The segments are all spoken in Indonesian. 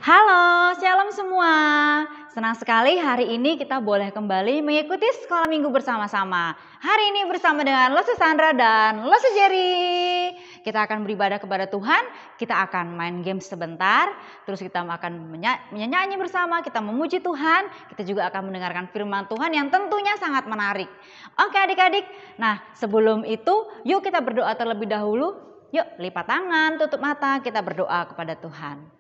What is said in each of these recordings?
Halo, shalom semua. Senang sekali hari ini kita boleh kembali mengikuti sekolah minggu bersama-sama. Hari ini bersama dengan Lose Sandra dan Lose Jerry. Kita akan beribadah kepada Tuhan, kita akan main game sebentar, terus kita akan menyanyi bersama, kita memuji Tuhan, kita juga akan mendengarkan firman Tuhan yang tentunya sangat menarik. Oke adik-adik, nah sebelum itu yuk kita berdoa terlebih dahulu. Yuk lipat tangan, tutup mata, kita berdoa kepada Tuhan.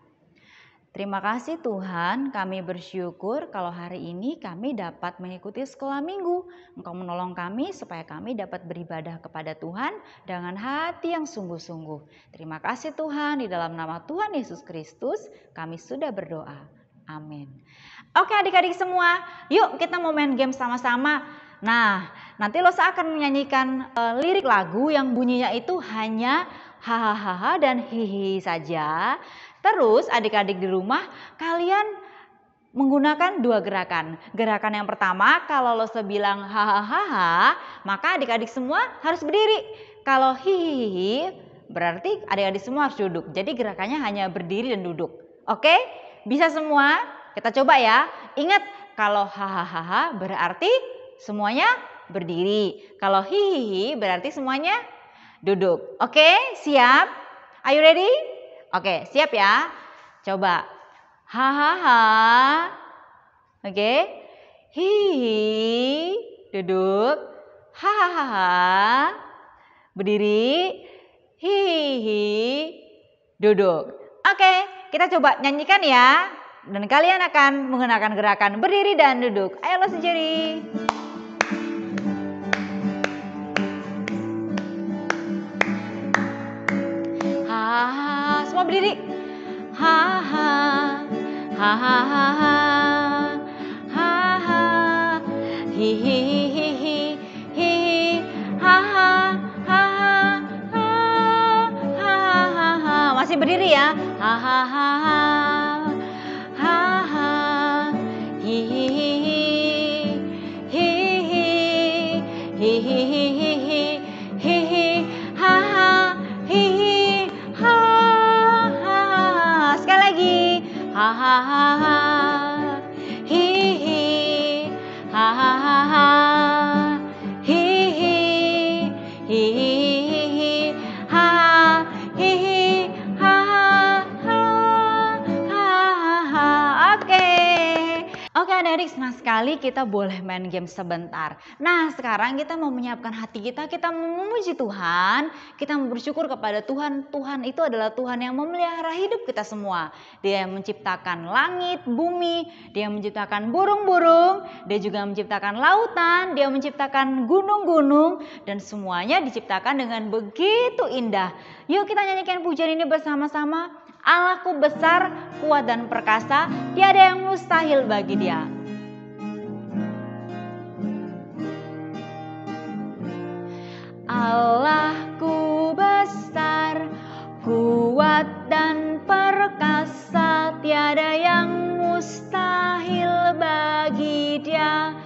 Terima kasih Tuhan, kami bersyukur kalau hari ini kami dapat mengikuti sekolah minggu. Engkau menolong kami supaya kami dapat beribadah kepada Tuhan dengan hati yang sungguh-sungguh. Terima kasih Tuhan, di dalam nama Tuhan Yesus Kristus kami sudah berdoa. Amin. Oke adik-adik semua, yuk kita mau main game sama-sama. Nah, nanti Losa akan menyanyikan lirik lagu yang bunyinya itu hanya hahaha dan hihi saja. Terus adik-adik di rumah kalian menggunakan dua gerakan. Gerakan yang pertama kalau Losa bilang hahaha, maka adik-adik semua harus berdiri. Kalau hihihi berarti adik-adik semua harus duduk. Jadi gerakannya hanya berdiri dan duduk. Oke? Bisa semua? Kita coba ya. Ingat kalau hahaha berarti semuanya berdiri. Kalau hihihi berarti semuanya duduk. Oke? Siap? Are you ready? Oke, siap ya. Coba. Hahaha. Oke. Hihi. Duduk. Hahaha. Berdiri. Hihi. Duduk. Oke, kita coba nyanyikan ya. Dan kalian akan menggunakan gerakan berdiri dan duduk. Ayo Lose Jerry. Hahaha. Semua berdiri. Haha. Hahaha. Haha. Hihihihi. Hihi. Haha. Haha. Hahaha. Masih berdiri ya. Hahaha. Haha. Hihihihi. Hihi. Hihihihi. Hihi. Haha. Hihi. Haha. Sekali lagi. Hahaha. Hihi. Hahaha. Hihi. Hihi. Haha. Hihi. Haha. Oke adik-adik, senang sekali kita boleh main game sebentar. Nah sekarang kita mau menyiapkan hati kita memuji Tuhan. Kita mau bersyukur kepada Tuhan. Tuhan itu adalah Tuhan yang memelihara hidup kita semua. Dia yang menciptakan langit, bumi. Dia yang menciptakan burung-burung. Dia juga menciptakan lautan. Dia menciptakan gunung-gunung. Dan semuanya diciptakan dengan begitu indah. Yuk kita nyanyikan pujian ini bersama-sama. Allahku besar, kuat dan perkasa, tiada yang mustahil bagi Dia. Allahku besar, kuat dan perkasa, tiada yang mustahil bagi Dia.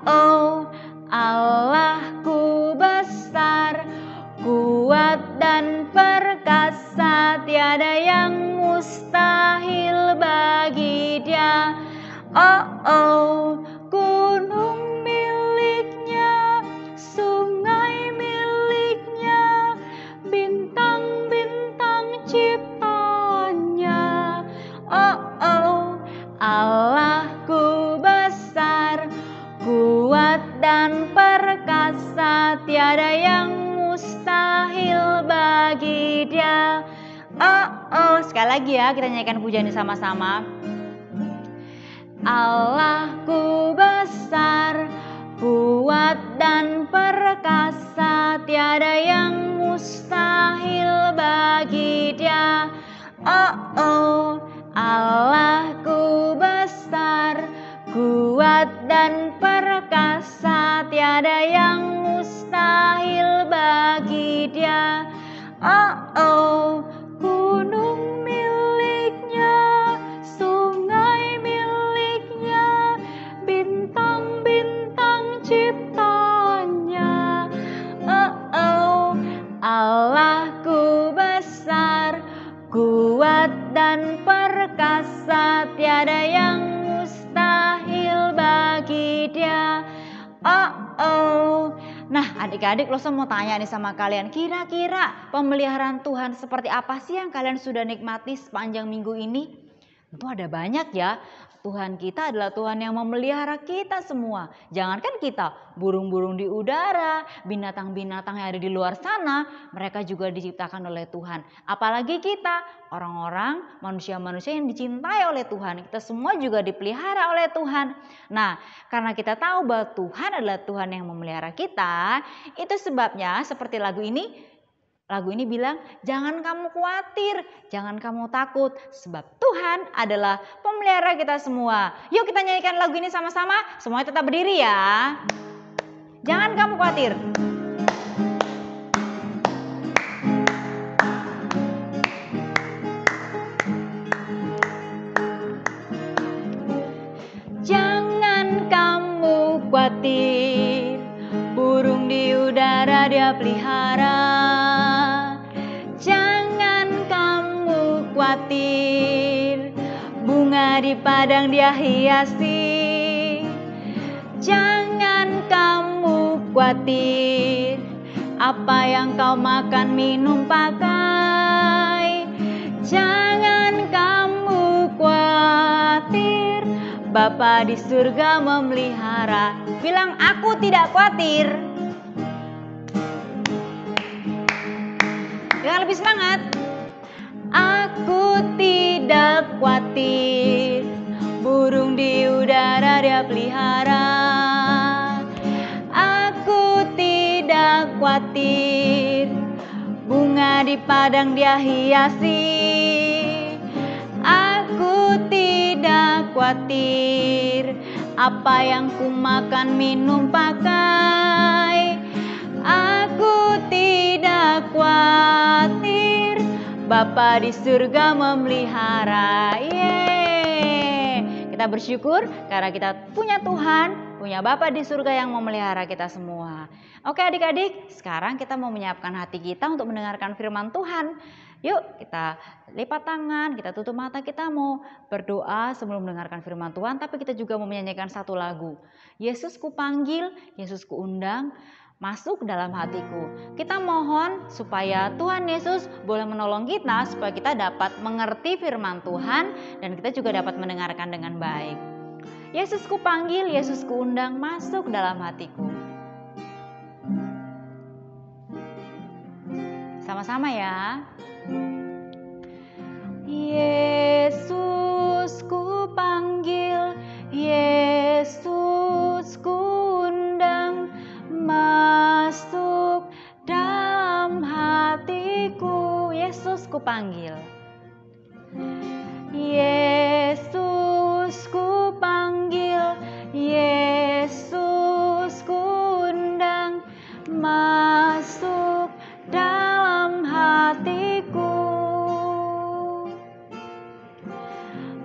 Oh, Allahku besar, kuat dan perkasa, tiada yang mustahil bagi Dia. Oh, gunung miliknya, sungai miliknya, bintang-bintang ciptaannya. Oh, Allahku besar, kuat dan perkasa, tiada yang mustahil bagi Dia. Oh, sekali lagi ya, kita nyanyikan pujian ini sama-sama. Allahku besar, kuat dan perkasa, tiada yang mustahil bagi Dia. Oh, Allahku besar, kuat dan perkasa, tiada yang mustahil bagi Dia. Oh, gunung miliknya, sungai miliknya, bintang-bintang ciptaannya. Oh, Allahku besar, kuat dan ada yang mustahil bagi Dia. Nah, adik-adik, Loso mau tanya nih sama kalian, kira-kira pemeliharaan Tuhan seperti apa sih yang kalian sudah nikmati sepanjang minggu ini? Tentu ada banyak ya. Tuhan kita adalah Tuhan yang memelihara kita semua. Jangankan kita, burung-burung di udara, binatang-binatang yang ada di luar sana, mereka juga diciptakan oleh Tuhan. Apalagi kita, orang-orang, manusia-manusia yang dicintai oleh Tuhan. Kita semua juga dipelihara oleh Tuhan. Nah, karena kita tahu bahwa Tuhan adalah Tuhan yang memelihara kita, itu sebabnya seperti lagu ini. Lagu ini bilang, jangan kamu khawatir, jangan kamu takut, sebab Tuhan adalah pemelihara kita semua. Yuk kita nyanyikan lagu ini sama-sama, semuanya tetap berdiri ya. Jangan kamu khawatir. Jangan kamu khawatir, burung di udara Dia pelihara. Jangan kamu khawatir, bunga di padang Dia hiasi. Jangan kamu khawatir, apa yang kau makan, minum, pakai. Jangan kamu khawatir, Bapa di surga memelihara. Bilang, aku tidak khawatir. Dengan lebih semangat. Aku tidak khawatir, burung di udara Dia pelihara. Aku tidak khawatir, bunga di padang Dia hiasi. Aku tidak khawatir, apa yang ku makan, minum, pakai. Aku tidak khawatir, Bapa di surga memelihara. Yeay. Kita bersyukur karena kita punya Tuhan, punya Bapa di surga yang memelihara kita semua. Oke adik-adik, sekarang kita mau menyiapkan hati kita untuk mendengarkan firman Tuhan. Yuk kita lipat tangan, kita tutup mata, kita mau berdoa sebelum mendengarkan firman Tuhan. Tapi kita juga mau menyanyikan satu lagu. Yesus ku panggil, Yesus ku undang, masuk dalam hatiku. Kita mohon supaya Tuhan Yesus boleh menolong kita supaya kita dapat mengerti firman Tuhan dan kita juga dapat mendengarkan dengan baik. Yesus ku panggil, Yesus ku undang, masuk dalam hatiku. Sama-sama ya. Yesus ku panggil, Yesus ku undang, masuk dalam hatiku. Yesus ku panggil, Yesus ku panggil, Yesus ku undang, masuk dalam hatiku.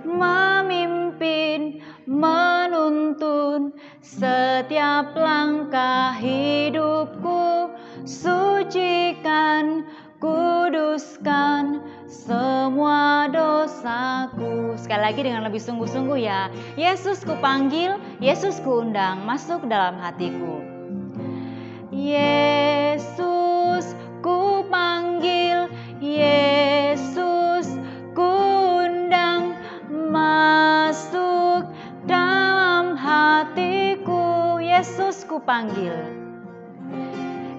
Memimpin, menuntun setiap langkah hidupku, sucikan, kuduskan semua dosaku. Sekali lagi dengan lebih sungguh-sungguh ya. Yesus ku panggil, Yesus ku undang, masuk dalam hatiku. Yesus ku panggil, Yesus ku undang, masuk dalam hatiku. Yesus ku panggil,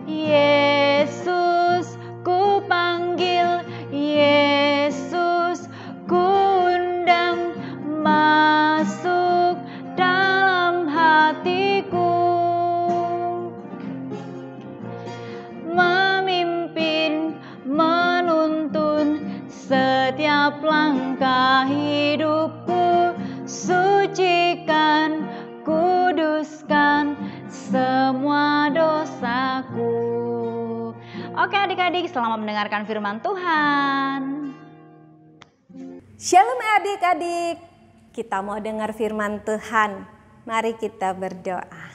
Yesus ku panggil, Yesus ku undang, masuk dalam hatiku. Memimpin, menuntun setiap langkah hidupku, sucikan, kuduskan semua dosaku. Oke adik-adik, selamat mendengarkan firman Tuhan. Shalom adik-adik, kita mau dengar firman Tuhan. Mari kita berdoa.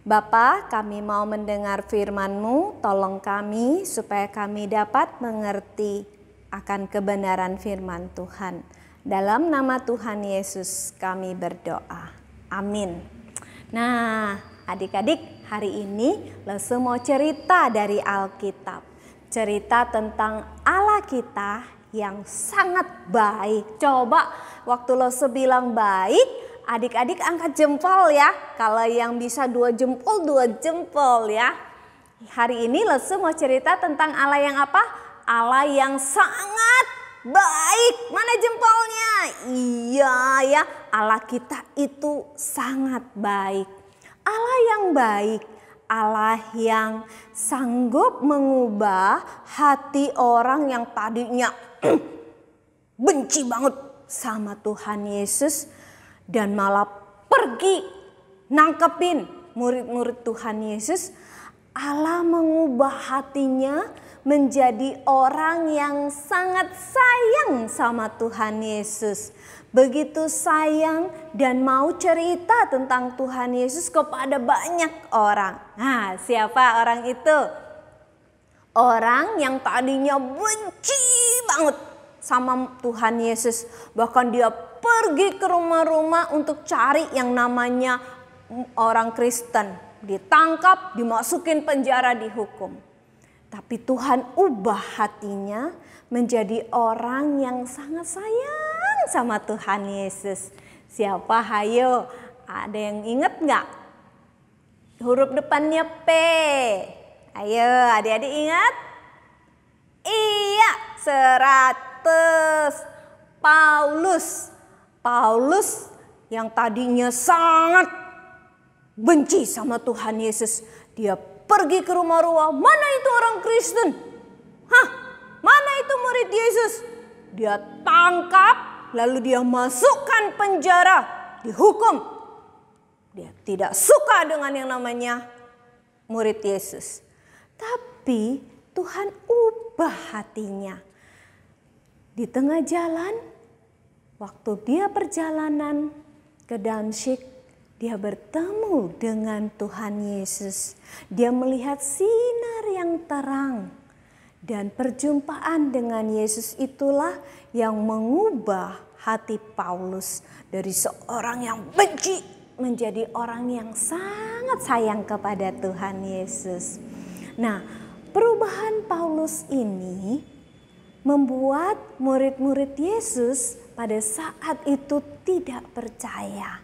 Bapa, kami mau mendengar firman-Mu, tolong kami supaya kami dapat mengerti akan kebenaran firman Tuhan. Dalam nama Tuhan Yesus kami berdoa. Amin. Nah, adik-adik, hari ini Lese mau cerita dari Alkitab. Cerita tentang Allah kita yang sangat baik. Coba waktu Lese bilang baik, adik-adik angkat jempol ya. Kalau yang bisa 2 jempol, 2 jempol ya. Hari ini Lese mau cerita tentang Allah yang apa? Allah yang sangat baik. Mana jempolnya? Iya ya, Allah kita itu sangat baik. Allah yang baik, Allah yang sanggup mengubah hati orang yang tadinya benci banget sama Tuhan Yesus dan malah pergi nangkepin murid-murid Tuhan Yesus. Allah mengubah hatinya menjadi orang yang sangat sayang sama Tuhan Yesus. Begitu sayang dan mau cerita tentang Tuhan Yesus kepada banyak orang. Nah, siapa orang itu? Orang yang tadinya benci banget sama Tuhan Yesus. Bahkan dia pergi ke rumah-rumah untuk cari yang namanya orang Kristen. Ditangkap, dimasukin penjara, dihukum. Tapi Tuhan ubah hatinya menjadi orang yang sangat sayang sama Tuhan Yesus. Siapa? Hayo, ada yang ingat nggak? Huruf depannya P. Ayo adik-adik ingat? Iya, 100. Paulus. Paulus yang tadinya sangat benci sama Tuhan Yesus. Dia pergi ke rumah-rumah. Mana itu orang Kristen? Hah? Mana itu murid Yesus? Dia tangkap, lalu dia masukkan penjara, dihukum. Dia tidak suka dengan yang namanya murid Yesus. Tapi Tuhan ubah hatinya. Di tengah jalan, waktu dia perjalanan ke Damsyik, dia bertemu dengan Tuhan Yesus. Dia melihat sinar yang terang. Dan perjumpaan dengan Yesus itulah yang mengubah hati Paulus. Dari seorang yang benci menjadi orang yang sangat sayang kepada Tuhan Yesus. Nah, perubahan Paulus ini membuat murid-murid Yesus pada saat itu tidak percaya.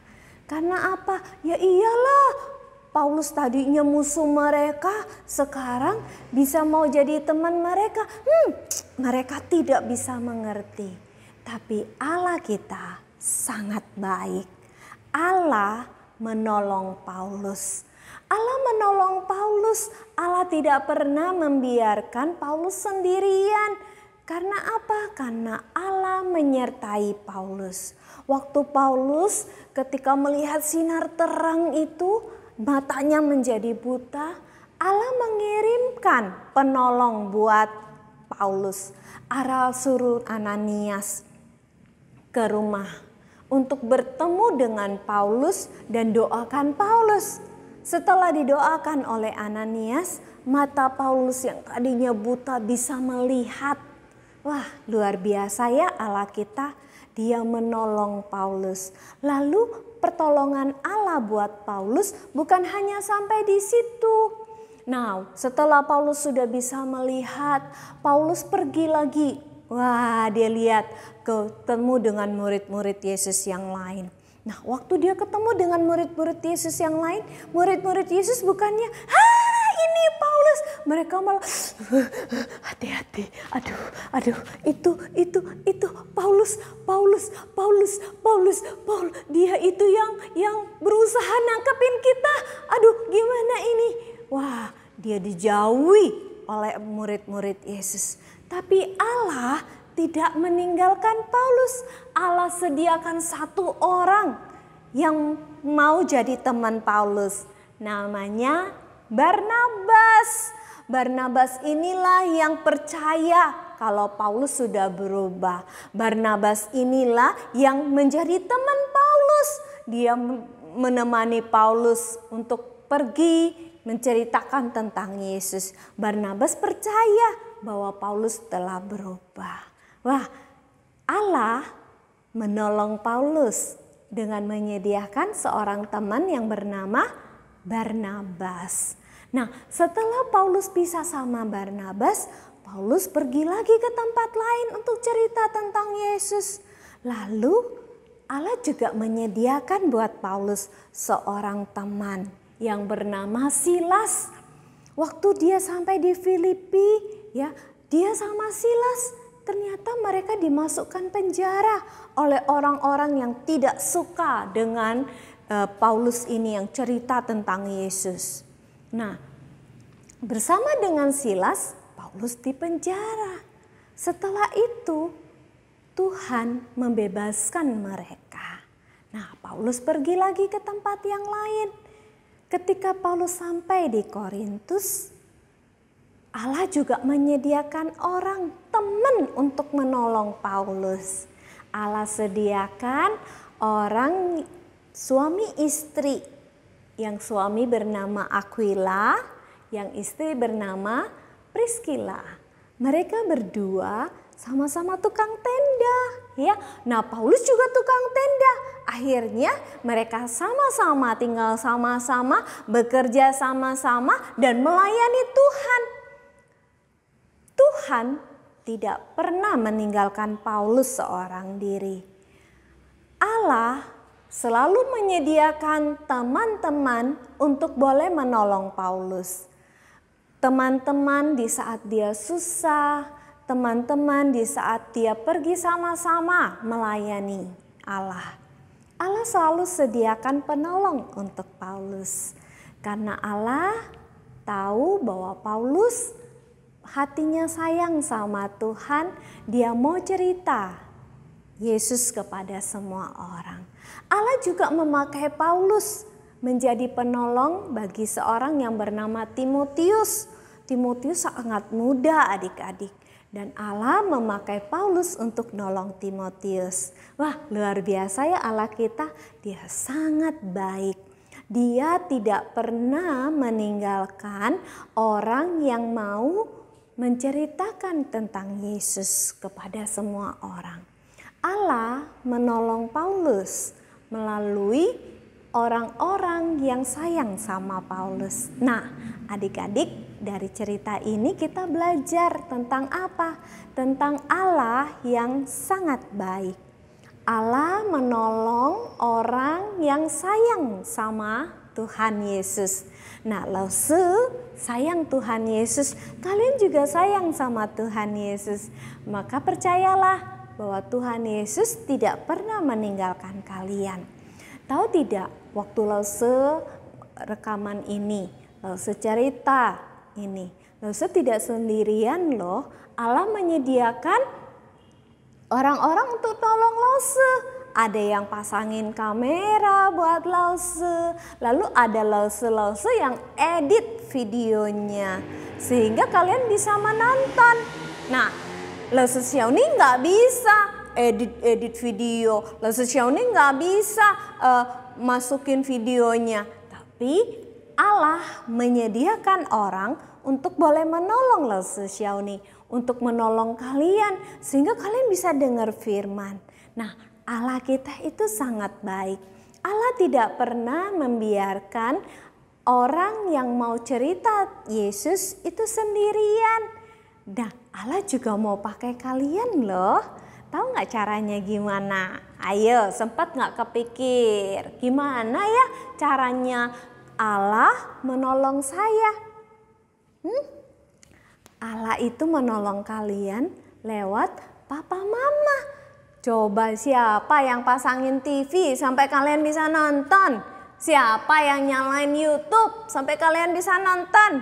Karena apa? Ya iyalah, Paulus tadinya musuh mereka, sekarang bisa mau jadi teman mereka. Mereka tidak bisa mengerti. Tapi Allah kita sangat baik. Allah menolong Paulus. Allah menolong Paulus. Allah tidak pernah membiarkan Paulus sendirian. Karena apa? Karena Allah menyertai Paulus. Waktu Paulus ketika melihat sinar terang itu, matanya menjadi buta. Allah mengirimkan penolong buat Paulus. Allah suruh Ananias ke rumah untuk bertemu dengan Paulus dan doakan Paulus. Setelah didoakan oleh Ananias, mata Paulus yang tadinya buta bisa melihat. Wah, luar biasa ya Allah kita. Dia menolong Paulus. Lalu pertolongan Allah buat Paulus bukan hanya sampai di situ. Nah, setelah Paulus sudah bisa melihat, Paulus pergi lagi. Wah, dia lihat ketemu dengan murid-murid Yesus yang lain. Nah, waktu dia ketemu dengan murid-murid Yesus yang lain, murid-murid Yesus bukannya, ini Paulus. Mereka malah, hati-hati, aduh, itu Paulus. Dia itu yang berusaha nangkepin kita. Aduh, gimana ini? Wah, dia dijauhi oleh murid-murid Yesus. Tapi Allah tidak meninggalkan Paulus. Allah sediakan satu orang yang mau jadi teman Paulus. Namanya Barnabas. Barnabas inilah yang percaya kalau Paulus sudah berubah. Barnabas inilah yang menjadi teman Paulus. Dia menemani Paulus untuk pergi menceritakan tentang Yesus. Barnabas percaya bahwa Paulus telah berubah. Wah, Allah menolong Paulus dengan menyediakan seorang teman yang bernama Barnabas. Nah, setelah Paulus pisah sama Barnabas, Paulus pergi lagi ke tempat lain untuk cerita tentang Yesus. Lalu Allah juga menyediakan buat Paulus seorang teman yang bernama Silas. Waktu dia sampai di Filipi, ya, dia sama Silas ternyata mereka dimasukkan penjara oleh orang-orang yang tidak suka dengan Paulus ini yang cerita tentang Yesus. Nah, bersama dengan Silas, Paulus dipenjara. Setelah itu, Tuhan membebaskan mereka. Nah, Paulus pergi lagi ke tempat yang lain. Ketika Paulus sampai di Korintus, Allah juga menyediakan orang teman untuk menolong Paulus. Allah sediakan orang suami istri, yang suami bernama Aquila, yang istri bernama Priscilla. Mereka berdua sama-sama tukang tenda, ya. Nah, Paulus juga tukang tenda. Akhirnya mereka sama-sama tinggal sama-sama, bekerja sama-sama dan melayani Tuhan. Tuhan tidak pernah meninggalkan Paulus seorang diri. Allah selalu menyediakan teman-teman untuk boleh menolong Paulus. Teman-teman di saat dia susah, teman-teman di saat dia pergi sama-sama melayani Allah. Allah selalu sediakan penolong untuk Paulus. Karena Allah tahu bahwa Paulus hatinya sayang sama Tuhan, dia mau cerita Yesus kepada semua orang. Allah juga memakai Paulus menjadi penolong bagi seorang yang bernama Timotius. Timotius sangat muda adik-adik. Dan Allah memakai Paulus untuk nolong Timotius. Wah, luar biasa ya Allah kita, dia sangat baik. Dia tidak pernah meninggalkan orang yang mau menceritakan tentang Yesus kepada semua orang. Allah menolong Paulus melalui orang-orang yang sayang sama Paulus. Nah, adik-adik, dari cerita ini kita belajar tentang apa? Tentang Allah yang sangat baik. Allah menolong orang yang sayang sama Tuhan Yesus. Nah, Lause sayang Tuhan Yesus, kalian juga sayang sama Tuhan Yesus. Maka percayalah bahwa Tuhan Yesus tidak pernah meninggalkan kalian. Tahu tidak, waktu Lause rekaman ini, Lause cerita ini, Lause tidak sendirian loh. Allah menyediakan orang-orang untuk tolong Lause. Ada yang pasangin kamera buat Lause. Lalu ada Lause yang edit videonya. Sehingga kalian bisa menonton. Nah, Lause Xiaoni nggak bisa edit video. Lause Xiaoni nggak bisa masukin videonya. Tapi Allah menyediakan orang untuk boleh menolong Lause Xiaoni. Untuk menolong kalian. Sehingga kalian bisa dengar firman. Nah, Allah kita itu sangat baik. Allah tidak pernah membiarkan orang yang mau cerita Yesus itu sendirian. Dan Allah juga mau pakai kalian loh. Tahu nggak caranya gimana? Ayo, sempat nggak kepikir? Gimana ya caranya Allah menolong saya? Allah itu menolong kalian lewat papa mama. Coba siapa yang pasangin TV sampai kalian bisa nonton? Siapa yang nyalain YouTube sampai kalian bisa nonton?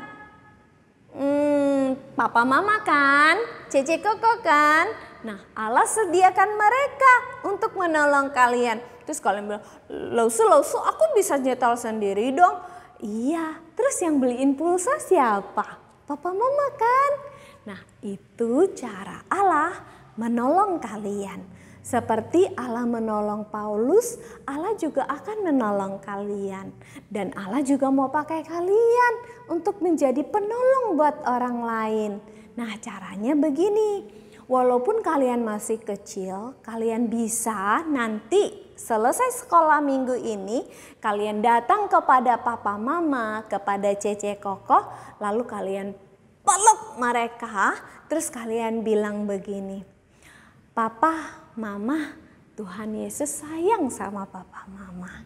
Papa mama kan? Cece koko kan? Nah, Allah sediakan mereka untuk menolong kalian. Terus kalian bilang, Lause aku bisa nyetel sendiri dong. Iya, terus yang beliin pulsa siapa? Papa mama kan? Nah, itu cara Allah menolong kalian. Seperti Allah menolong Paulus, Allah juga akan menolong kalian. Dan Allah juga mau pakai kalian untuk menjadi penolong buat orang lain. Nah, caranya begini. walaupun kalian masih kecil, kalian bisa nanti selesai sekolah minggu ini, kalian datang kepada papa mama, kepada cece kokoh, lalu kalian peluk mereka, terus kalian bilang begini, papa, mama, Tuhan Yesus sayang sama papa mama.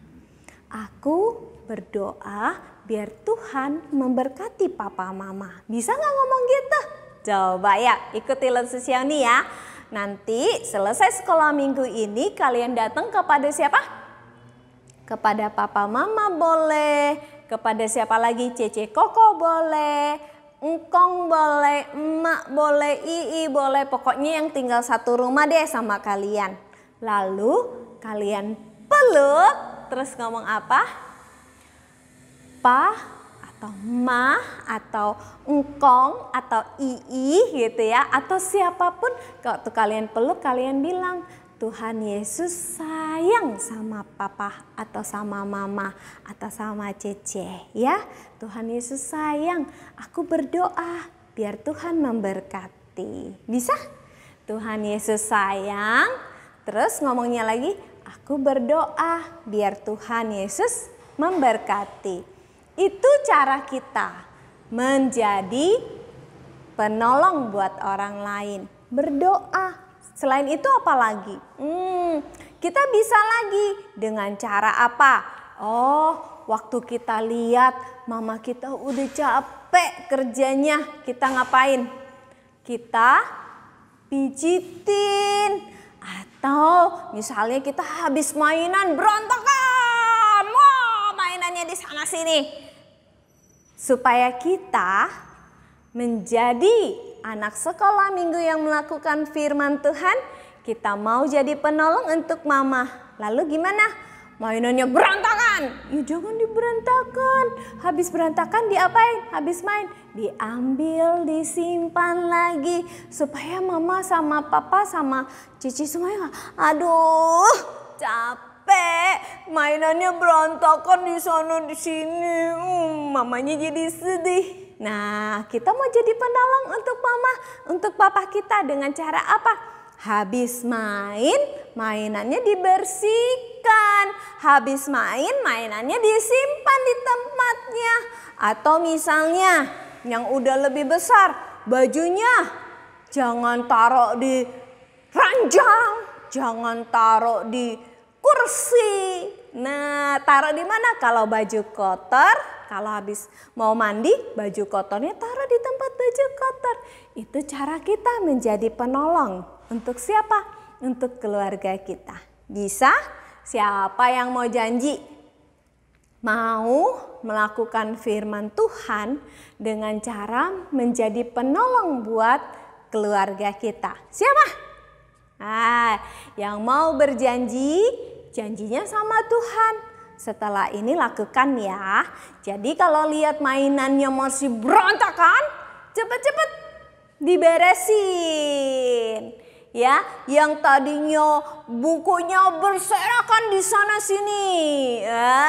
Aku berdoa biar Tuhan memberkati papa mama. Bisa nggak ngomong gitu? Coba ya, ikuti Lucy Xiaoni ya. Nanti selesai sekolah minggu ini kalian datang kepada siapa? Kepada papa mama boleh, kepada siapa lagi? Cece koko boleh, engkong boleh, emak boleh, ii boleh. Pokoknya yang tinggal satu rumah deh sama kalian. Lalu kalian peluk, terus ngomong apa? Pa atau ma atau engkong atau ii gitu ya, atau siapapun waktu kalian peluk kalian bilang Tuhan Yesus sayang sama papa atau sama mama atau sama cece ya. Tuhan Yesus sayang, aku berdoa biar Tuhan memberkati. Bisa? Tuhan Yesus sayang, terus ngomongnya lagi, aku berdoa biar Tuhan Yesus memberkati. Itu cara kita menjadi penolong buat orang lain. Berdoa. Selain itu apa lagi? Kita bisa lagi dengan cara apa? Oh, waktu kita lihat mama kita udah capek kerjanya, kita ngapain? Kita pijitin. Atau misalnya kita habis mainan berontakan. Wah, mainannya di sana sini. Supaya kita menjadi anak sekolah minggu yang melakukan firman Tuhan, kita mau jadi penolong untuk mama. Lalu gimana? Mainannya berantakan. Ya jangan diberantakan. Habis berantakan diapain? Habis main diambil, disimpan lagi. Supaya mama sama papa sama cici semuanya, aduh capek, mainannya berantakan di sana di sini. Mamanya jadi sedih. Nah, kita mau jadi penolong untuk mama, untuk papa kita dengan cara apa? Habis main, mainannya dibersihkan. Habis main, mainannya disimpan di tempatnya. Atau misalnya yang udah lebih besar, bajunya jangan taruh di ranjang, jangan taruh di kursi. Nah, taruh di mana? Kalau baju kotor, kalau habis mau mandi, baju kotornya taruh di tempat baju kotor. Itu cara kita menjadi penolong. Untuk siapa? Untuk keluarga kita. Bisa? Siapa yang mau janji? Mau melakukan firman Tuhan dengan cara menjadi penolong buat keluarga kita. Siapa? Yang mau berjanji, janjinya sama Tuhan. Setelah ini lakukan ya. Jadi kalau lihat mainannya masih berantakan, cepet-cepet diberesin. Ya, yang tadinya bukunya berserakan di sana sini,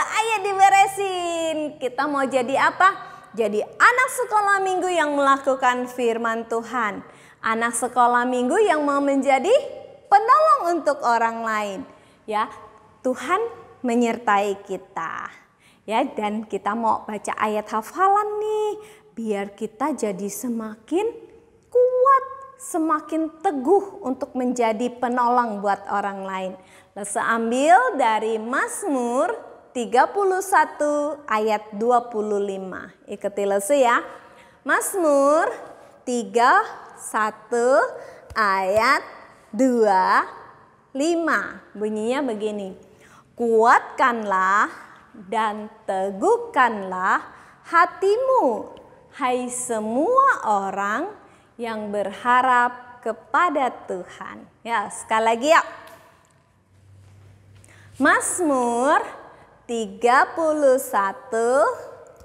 ayo diberesin. Kita mau jadi apa? Jadi anak sekolah minggu yang melakukan firman Tuhan. Anak sekolah minggu yang mau menjadi penolong untuk orang lain. Ya, Tuhan menyertai kita. Ya, dan kita mau baca ayat hafalan nih, biar kita jadi semakin kuat, semakin teguh untuk menjadi penolong buat orang lain. Lalu ambil dari Mazmur 31 ayat 25. Ikuti Lesu ya. Mazmur 31 ayat 25. Bunyinya begini. Kuatkanlah dan teguhkanlah hatimu, hai semua orang yang berharap kepada Tuhan. Ya, sekali lagi ya. Mazmur 31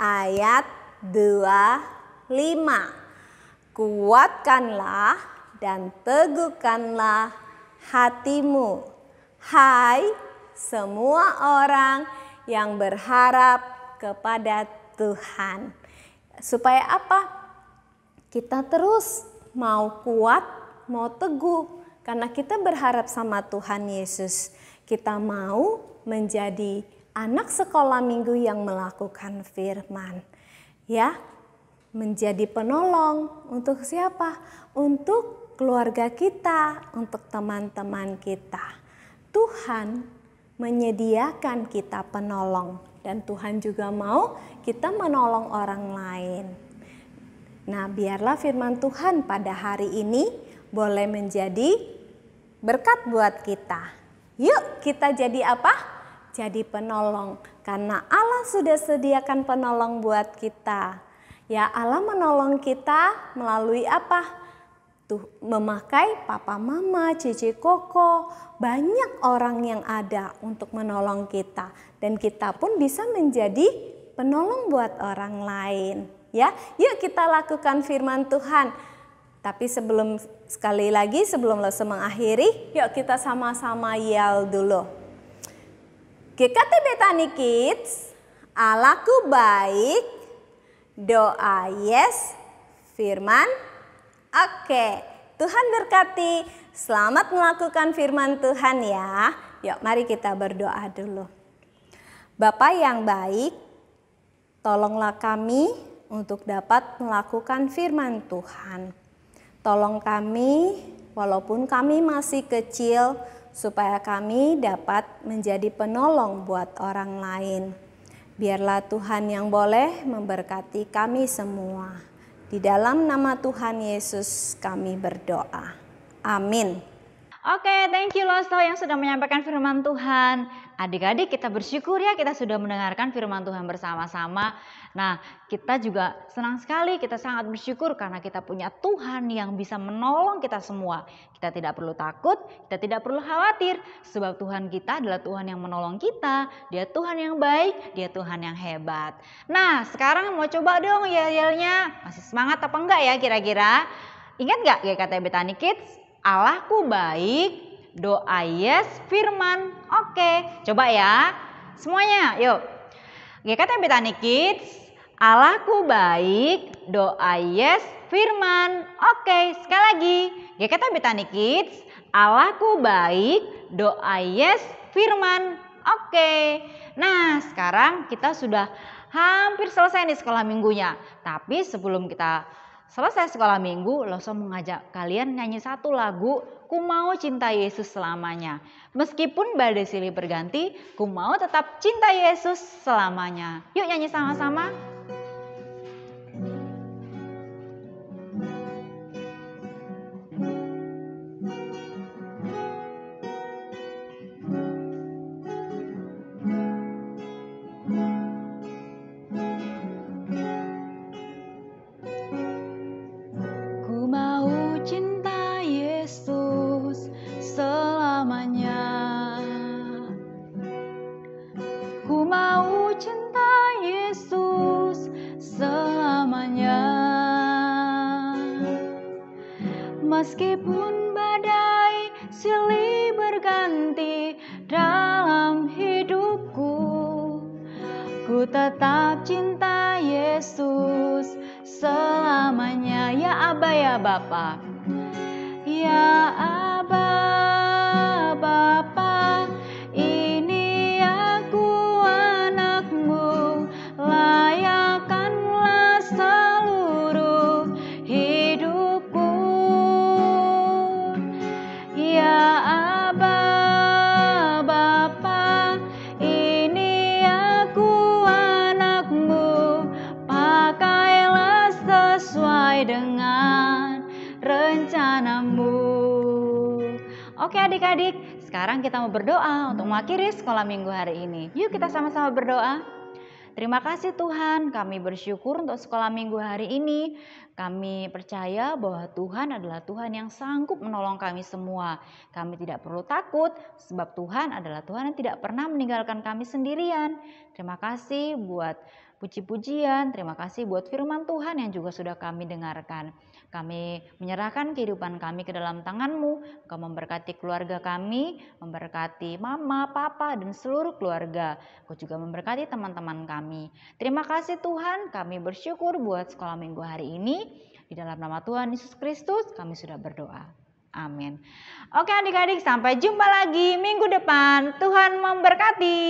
ayat 25. Kuatkanlah dan teguhkanlah hatimu, hai semua orang yang berharap kepada Tuhan. Supaya apa? Kita terus mau kuat Mau teguh. Karena kita berharap sama Tuhan Yesus. Kita mau menjadi anak sekolah minggu yang melakukan firman. Ya, menjadi penolong untuk siapa? Untuk keluarga kita, untuk teman-teman kita. Tuhan menyediakan kita penolong dan Tuhan juga mau kita menolong orang lain. Nah, biarlah firman Tuhan pada hari ini boleh menjadi berkat buat kita. Yuk kita jadi apa? Jadi penolong. Karena Allah sudah sediakan penolong buat kita. Ya, Allah menolong kita melalui apa? Tuh, memakai papa mama, cici koko, banyak orang yang ada untuk menolong kita. Dan kita pun bisa menjadi penolong buat orang lain. Ya, yuk kita lakukan firman Tuhan. Tapi sekali lagi sebelum Lose mengakhiri, yuk kita sama-sama yel dulu. GKTB Tani Kids, Allahku baik, doa yes, firman oke. Tuhan berkati, selamat melakukan firman Tuhan ya. Yuk mari kita berdoa dulu. Bapa yang baik, tolonglah kami untuk dapat melakukan firman Tuhan. Tolong kami, walaupun kami masih kecil, supaya kami dapat menjadi penolong buat orang lain. Biarlah Tuhan yang boleh memberkati kami semua. Di dalam nama Tuhan Yesus kami berdoa. Amin. Oke, thank you Loso yang sudah menyampaikan firman Tuhan. Adik-adik kita bersyukur ya kita sudah mendengarkan firman Tuhan bersama-sama. Nah, kita juga senang sekali, kita sangat bersyukur karena kita punya Tuhan yang bisa menolong kita semua. Kita tidak perlu takut, kita tidak perlu khawatir. Sebab Tuhan kita adalah Tuhan yang menolong kita. Dia Tuhan yang baik, Dia Tuhan yang hebat. Nah, sekarang mau coba dong yel-yelnya. Masih semangat apa enggak ya kira-kira? Ingat enggak GKTB Tani Kids? Allahku baik, doa yes, firman oke. Coba ya, semuanya yuk. GKTB Tani Kids, Allahku baik, doa yes, firman oke. Sekali lagi, GKTB Tani Kids, Allahku baik, doa yes, firman oke. Nah, sekarang kita sudah hampir selesai nih sekolah minggunya. Tapi sebelum kita selesai sekolah minggu, Loso mengajak kalian nyanyi satu lagu, Ku Mau Cinta Yesus Selamanya. Meskipun badai silih berganti, ku mau tetap cinta Yesus selamanya. Yuk nyanyi sama-sama. Meskipun badai silih berganti dalam hidupku, ku tetap cinta Yesus selamanya. Ya Aba ya Bapa, ya Aba Bapa, ini aku anakmu, layakkanlah seluruh hidupku. Ya Aba Bapa, ini aku anakmu, pakailah sesuai dengan rencanamu. Oke adik-adik, sekarang kita mau berdoa untuk mengakhiri sekolah minggu hari ini. Yuk kita sama-sama berdoa. Terima kasih Tuhan, kami bersyukur untuk sekolah minggu hari ini. Kami percaya bahwa Tuhan adalah Tuhan yang sanggup menolong kami semua. Kami tidak perlu takut sebab Tuhan adalah Tuhan yang tidak pernah meninggalkan kami sendirian. Terima kasih buat puji-pujian, terima kasih buat firman Tuhan yang juga sudah kami dengarkan. Kami menyerahkan kehidupan kami ke dalam tangan-Mu. Engkau memberkati keluarga kami, memberkati mama, papa, dan seluruh keluarga. Engkau juga memberkati teman-teman kami. Terima kasih Tuhan, kami bersyukur buat sekolah minggu hari ini. Di dalam nama Tuhan Yesus Kristus kami sudah berdoa. Amin. Oke adik-adik, sampai jumpa lagi minggu depan. Tuhan memberkati.